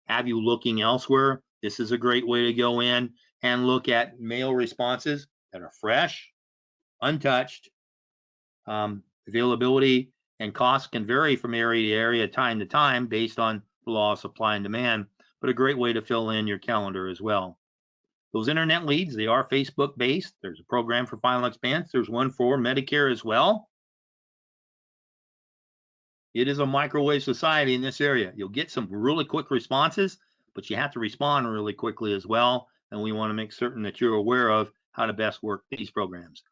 have you looking elsewhere. This is a great way to go in and look at mail responses that are fresh, untouched. Availability and cost can vary from area to area, time to time, based on the law of supply and demand, but a great way to fill in your calendar as well. Those internet leads, they are Facebook based. There's a program for final expense. There's one for Medicare as well. It is a microwave society in this area. You'll get some really quick responses, but you have to respond really quickly as well. And we want to make certain that you're aware of how to best work these programs.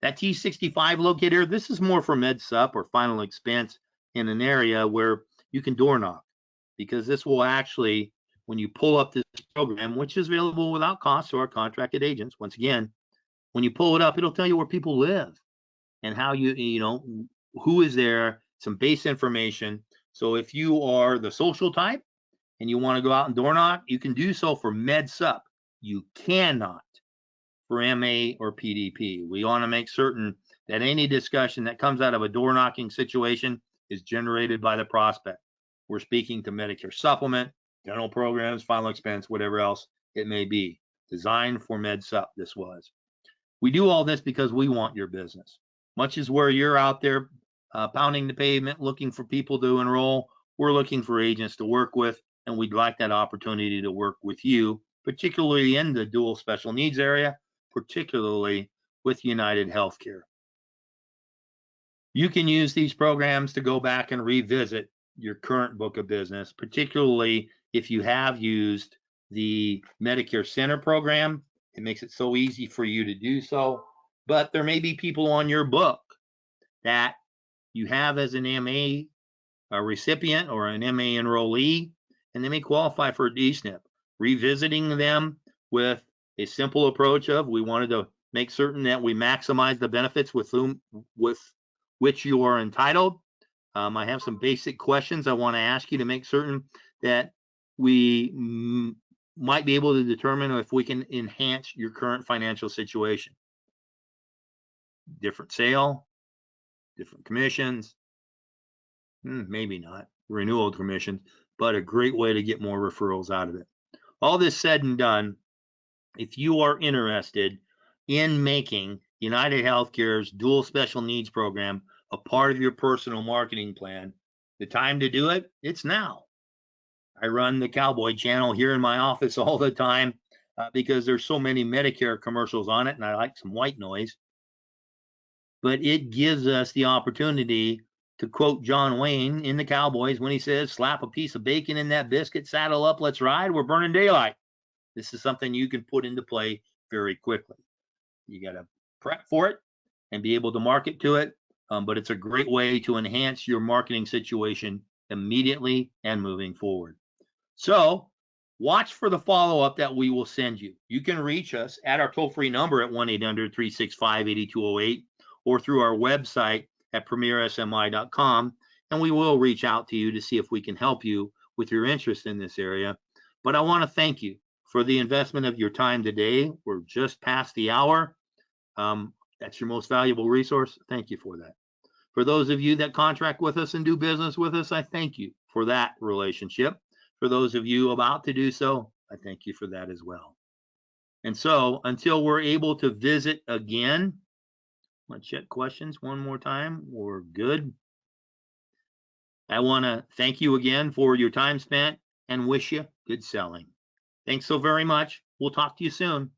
That T65 locator, this is more for med sup or final expense in an area where you can door knock, because this will actually, when you pull up this program, which is available without cost to our contracted agents, once again, when you pull it up, it'll tell you where people live and how who is there, some base information. So if you are the social type and you want to go out and door knock, you can do so for med sup. You cannot for MA or PDP. We want to make certain that any discussion that comes out of a door knocking situation is generated by the prospect. We're speaking to Medicare supplement, dental programs, final expense, whatever else it may be. Designed for med sup, this was. We do all this because we want your business. Much as where you're out there pounding the pavement looking for people to enroll, we're looking for agents to work with, and we'd like that opportunity to work with you, particularly in the dual special needs area, particularly with United Healthcare. You can use these programs to go back and revisit your current book of business, particularly if you have used the Medicare Center program. It makes it so easy for you to do so, but there may be people on your book that you have as an MA recipient or an MA enrollee, and they may qualify for a DSNP. Revisiting them with a simple approach of, we wanted to make certain that we maximize the benefits with which you are entitled. I have some basic questions I want to ask you to make certain that we might be able to determine if we can enhance your current financial situation. Different sale, different commissions, maybe not renewal commissions, but a great way to get more referrals out of it. All this said and done, if you are interested in making United Healthcare's dual special needs program a part of your personal marketing plan, the time to do it, it's now. I run the Cowboy channel here in my office all the time because there's so many Medicare commercials on it, and I like some white noise. But it gives us the opportunity to quote John Wayne in the Cowboys when he says, slap a piece of bacon in that biscuit, saddle up, let's ride, we're burning daylight. This is something you can put into play very quickly. You got to prep for it and be able to market to it, but it's a great way to enhance your marketing situation immediately and moving forward. So watch for the follow-up that we will send you. You can reach us at our toll-free number at 1-800-365-8208 or through our website at premiersmi.com, and we will reach out to you to see if we can help you with your interest in this area. But I want to thank you for the investment of your time today. We're just past the hour. That's your most valuable resource. Thank you for that. For those of you that contract with us and do business with us, I thank you for that relationship. For those of you about to do so, I thank you for that as well. And so until we're able to visit again, I'm going to check questions one more time. We're good. I want to thank you again for your time spent and wish you good selling. Thanks so very much. We'll talk to you soon.